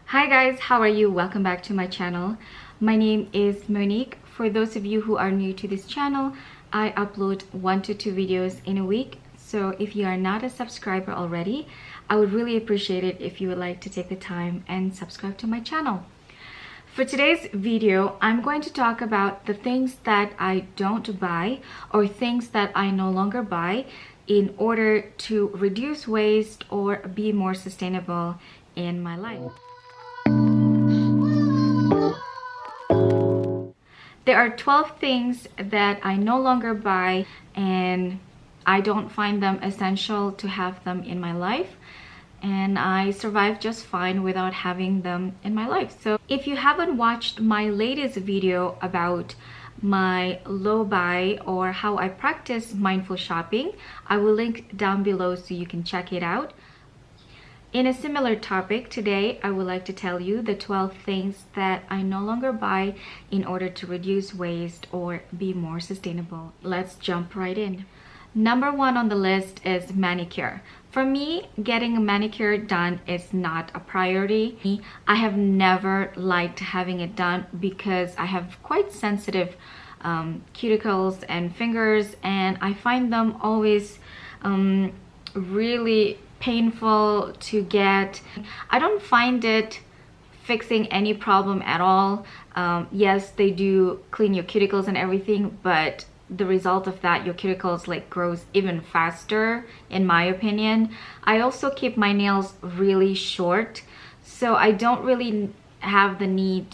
Hi guys, how are you? Welcome back to my channel. My name is Monique. For those of you who are new to this channel, I upload 1 to 2 videos in a week. So if you are not a subscriber already, I would really appreciate it if you would like to take the time and subscribe to my channel. For today's video, I'm going to talk about the things that I don't buy or things that I no longer buy in order to reduce waste or be more sustainable in my life. There are 12 things that I no longer buy and I don't find them essential to have them in my life, and I survive just fine without having them in my life. So if you haven't watched my latest video about my low buy or how I practice mindful shopping, I will link down below so you can check it out. In a similar topic, today I would like to tell you the 12 things that I no longer buy in order to reduce waste or be more sustainable. Let's jump right in. Number 1 on the list is manicure. For me, getting a manicure done is not a priority. I have never liked having it done because I have quite sensitive cuticles and fingers, and I find them always really painful to get. I don't find it fixing any problem at all. Yes, they do clean your cuticles and everything, but the result of that, your cuticles like grows even faster, in my opinion. I also keep my nails really short, so I don't really have the need,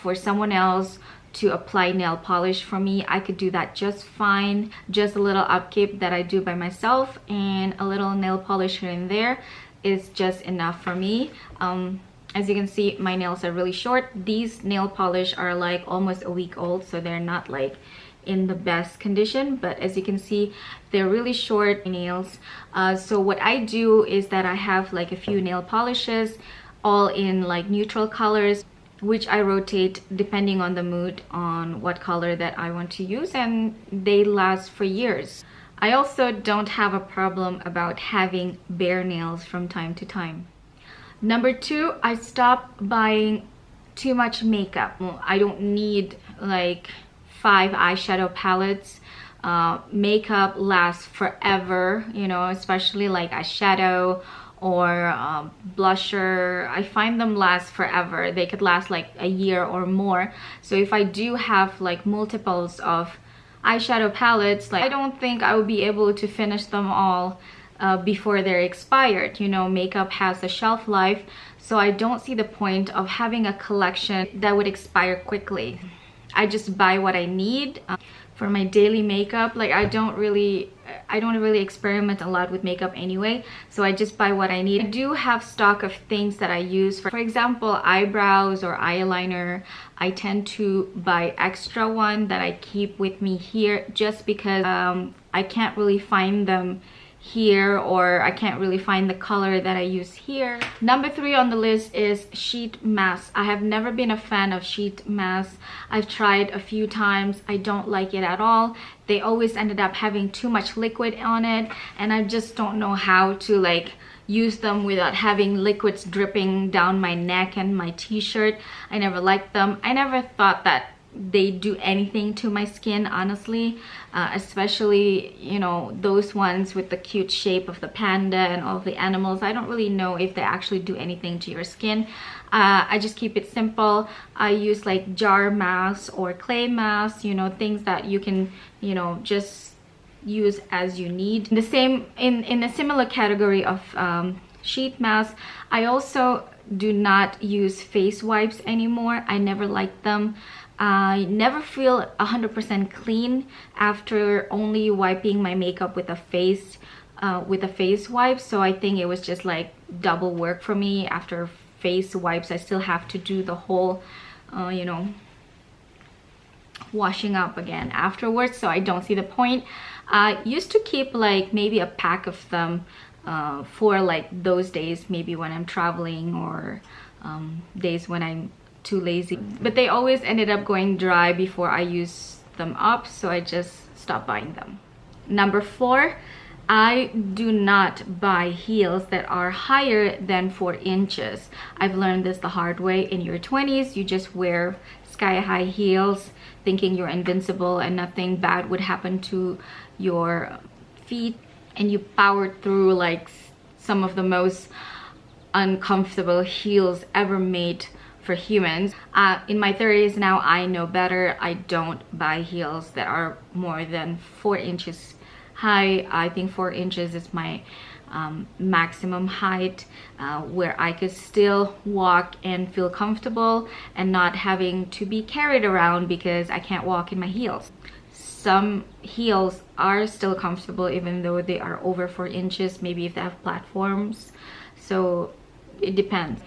for someone else to apply nail polish for me. I could do that just fine. Just a little upkeep that I do by myself and a little nail polish here and there is just enough for me. As you can see, my nails are really short. These nail polish are like almost a week old, so they're not like in the best condition, but as you can see, they're really short nails. So what I do is that I have like a few nail polishes, all in like neutral colors, which I rotate depending on the mood on what color that I want to use, and they last for years. I also don't have a problem about having bare nails from time to time. Number 2, I stopped buying too much makeup. I don't need like 5 eyeshadow palettes. Makeup lasts forever, especially like eyeshadow or blusher. I find them last forever. They could last like a year or more. So if I do have like multiples of eyeshadow palettes, like I don't think I would be able to finish them all before they're expired. Makeup has a shelf life, so I don't see the point of having a collection that would expire quickly. I just buy what I need for my daily makeup. Like I don't really experiment a lot with makeup anyway, so I just buy what I need. I do have stock of things that I use. For example, eyebrows or eyeliner, I tend to buy extra one that I keep with me here just because I can't really find them here, or I can't really find the color that I use here. Number 3 on the list is sheet masks. I have never been a fan of sheet masks. I've tried a few times. I don't like it at all. They always ended up having too much liquid on it, and I just don't know how to like use them without having liquids dripping down my neck and my t-shirt. I never liked them. I never thought that they do anything to my skin, honestly, especially those ones with the cute shape of the panda and all of the animals. I don't really know if they actually do anything to your skin. I just keep it simple. I use like jar masks or clay masks, things that you can just use as you need. The same in a similar category of sheet masks, I also do not use face wipes anymore. I never liked them. I never feel 100% clean after only wiping my makeup with a face wipe. So I think it was just like double work for me. After face wipes, I still have to do the whole washing up again afterwards, so I don't see the point. I used to keep like maybe a pack of them for like those days, maybe when I'm traveling or days when I'm too lazy, but they always ended up going dry before I use them up, so I just stopped buying them. Number 4, I do not buy heels that are higher than 4 inches. I've learned this the hard way. In your 20s, you just wear sky-high heels thinking you're invincible and nothing bad would happen to your feet, and you powered through like some of the most uncomfortable heels ever made for humans. In my 30s now, I know better. I don't buy heels that are more than 4 inches high. I think 4 inches is my maximum height, where I could still walk and feel comfortable and not having to be carried around because I can't walk in my heels. Some heels are still comfortable even though they are over 4 inches, maybe if they have platforms. So it depends.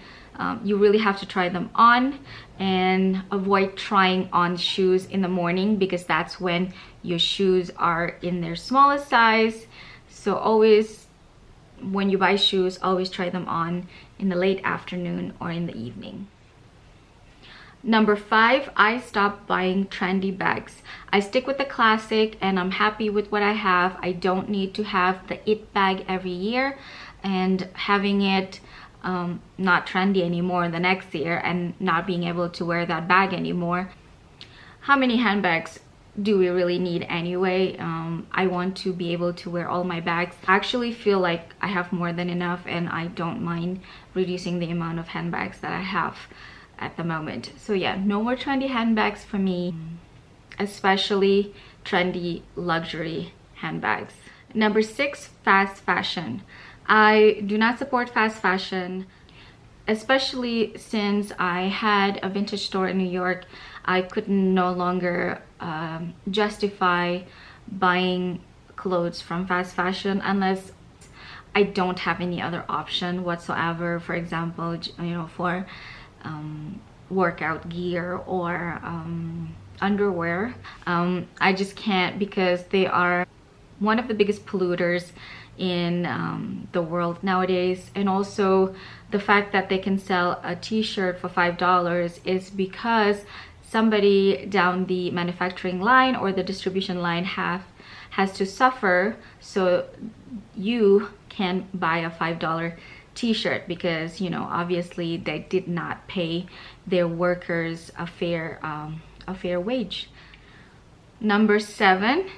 You really have to try them on and avoid trying on shoes in the morning because that's when your shoes are in their smallest size. So always, when you buy shoes, always try them on in the late afternoon or in the evening. Number 5, I stopped buying trendy bags. I stick with the classic and I'm happy with what I have. I don't need to have the it bag every year and having it not trendy anymore the next year and not being able to wear that bag anymore. How many handbags do we really need anyway? I want to be able to wear all my bags. I actually feel like I have more than enough and I don't mind reducing the amount of handbags that I have at the moment. So yeah, no more trendy handbags for me, especially trendy luxury handbags. Number 6, fast fashion. I do not support fast fashion, especially since I had a vintage store in New York. I could no longer justify buying clothes from fast fashion unless I don't have any other option whatsoever. For example, you know, for workout gear or underwear. I just can't because they are one of the biggest polluters in the world nowadays. And also the fact that they can sell a t-shirt for $5 is because somebody down the manufacturing line or the distribution line has to suffer so you can buy a $5 t-shirt because, you know, obviously they did not pay their workers a fair wage. Number 7,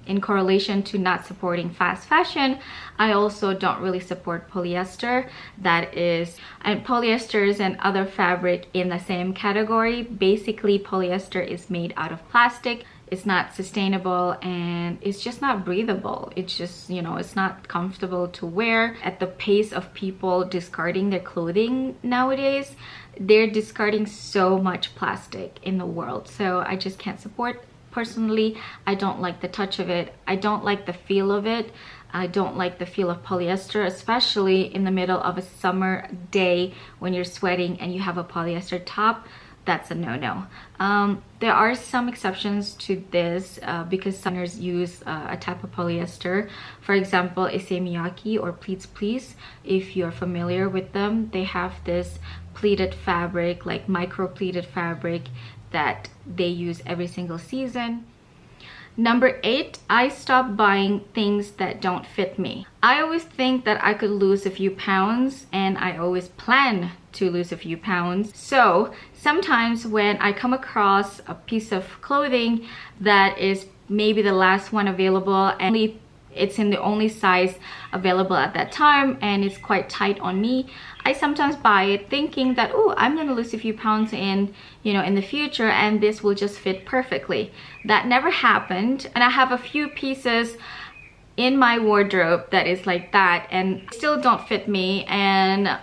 in correlation to not supporting fast fashion, I also don't really support polyester. That is, and polyester is and other fabric in the same category. Basically, polyester is made out of plastic. It's not sustainable and it's just not breathable. It's just, you know, it's not comfortable to wear. At the pace of people discarding their clothing nowadays, they're discarding so much plastic in the world. So I just can't support. Personally, I don't like the touch of it. I don't like the feel of it. I don't like the feel of polyester, especially in the middle of a summer day when you're sweating and you have a polyester top. That's a no-no. There are some exceptions to this because some designers use a type of polyester. For example, Issey Miyake or Pleats Please. If you're familiar with them, they have this pleated fabric, like micro pleated fabric that they use every single season. Number 8, I stopped buying things that don't fit me. I always think that I could lose a few pounds and I always plan to lose a few pounds. So sometimes when I come across a piece of clothing that is maybe the last one available and it's in the only size available at that time and it's quite tight on me, I sometimes buy it thinking that, oh, I'm gonna lose a few pounds in the future and this will just fit perfectly. That never happened, and I have a few pieces in my wardrobe that is like that and still don't fit me, and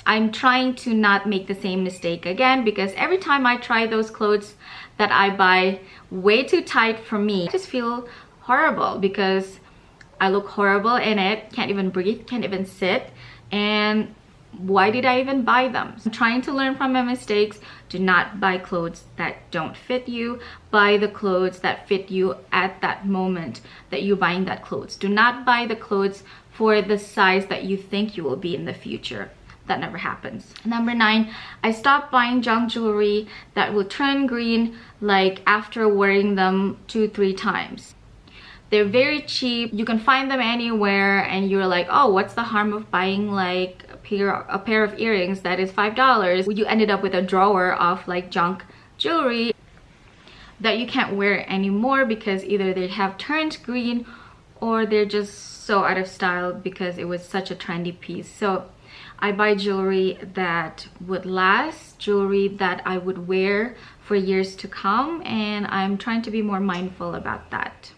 I'm trying to not make the same mistake again because every time I try those clothes that I buy way too tight for me, I just feel horrible because I look horrible in it, can't even breathe, can't even sit, and why did I even buy them? I'm trying to learn from my mistakes. Do not buy clothes that don't fit you. Buy the clothes that fit you at that moment that you're buying that clothes. Do not buy the clothes for the size that you think you will be in the future. That never happens. Number 9, I stopped buying junk jewelry that will turn green like after wearing them 2-3 times. They're very cheap. You can find them anywhere, and you're like, oh, what's the harm of buying like a pair of earrings that is $5? You ended up with a drawer of like junk jewelry that you can't wear anymore because either they have turned green or they're just so out of style because it was such a trendy piece. So I buy jewelry that would last, jewelry that I would wear for years to come, and I'm trying to be more mindful about that.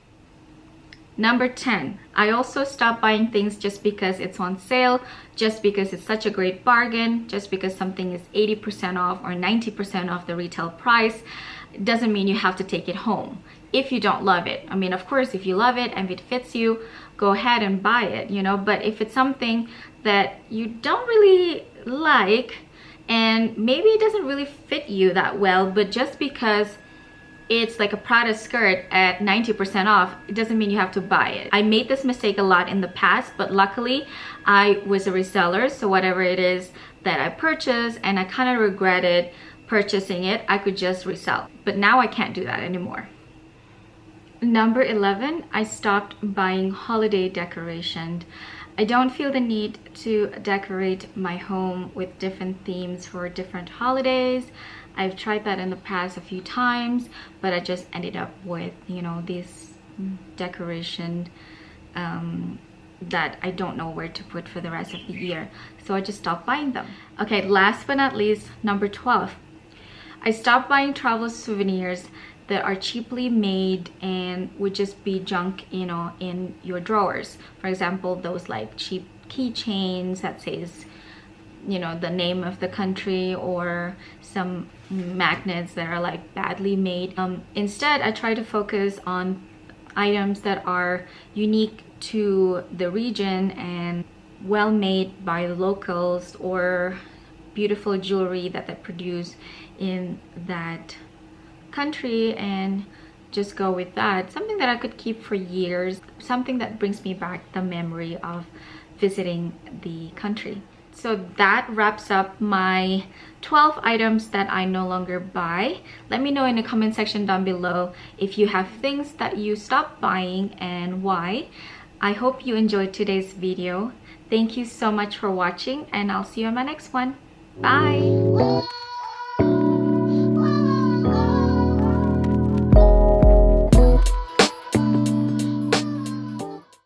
Number 10, I also stopped buying things just because it's on sale, just because it's such a great bargain, just because something is 80% off or 90% off the retail price. It doesn't mean you have to take it home if you don't love it. I mean, of course, if you love it and if it fits you, go ahead and buy it, you know. But if it's something that you don't really like and maybe it doesn't really fit you that well, but just because it's like a Prada skirt at 90% off, it doesn't mean you have to buy it. I made this mistake a lot in the past, but luckily I was a reseller, so whatever it is that I purchased and I kind of regretted purchasing it, I could just resell. But now I can't do that anymore. Number 11, I stopped buying holiday decoration. I don't feel the need to decorate my home with different themes for different holidays. I've tried that in the past a few times, but I just ended up with, you know, this decoration that I don't know where to put for the rest of the year. So I just stopped buying them. Okay, last but not least, number 12. I stopped buying travel souvenirs that are cheaply made and would just be junk, you know, in your drawers. For example, those like cheap keychains that says, you know, the name of the country, or some magnets that are like badly made. Instead, I try to focus on items that are unique to the region and well made by locals, or beautiful jewelry that they produce in that country, and just go with that. Something that I could keep for years, something that brings me back the memory of visiting the country. So that wraps up my 12 items that I no longer buy. Let me know in the comment section down below if you have things that you stopped buying and why. I hope you enjoyed today's video. Thank you so much for watching, and I'll see you in my next one. Bye!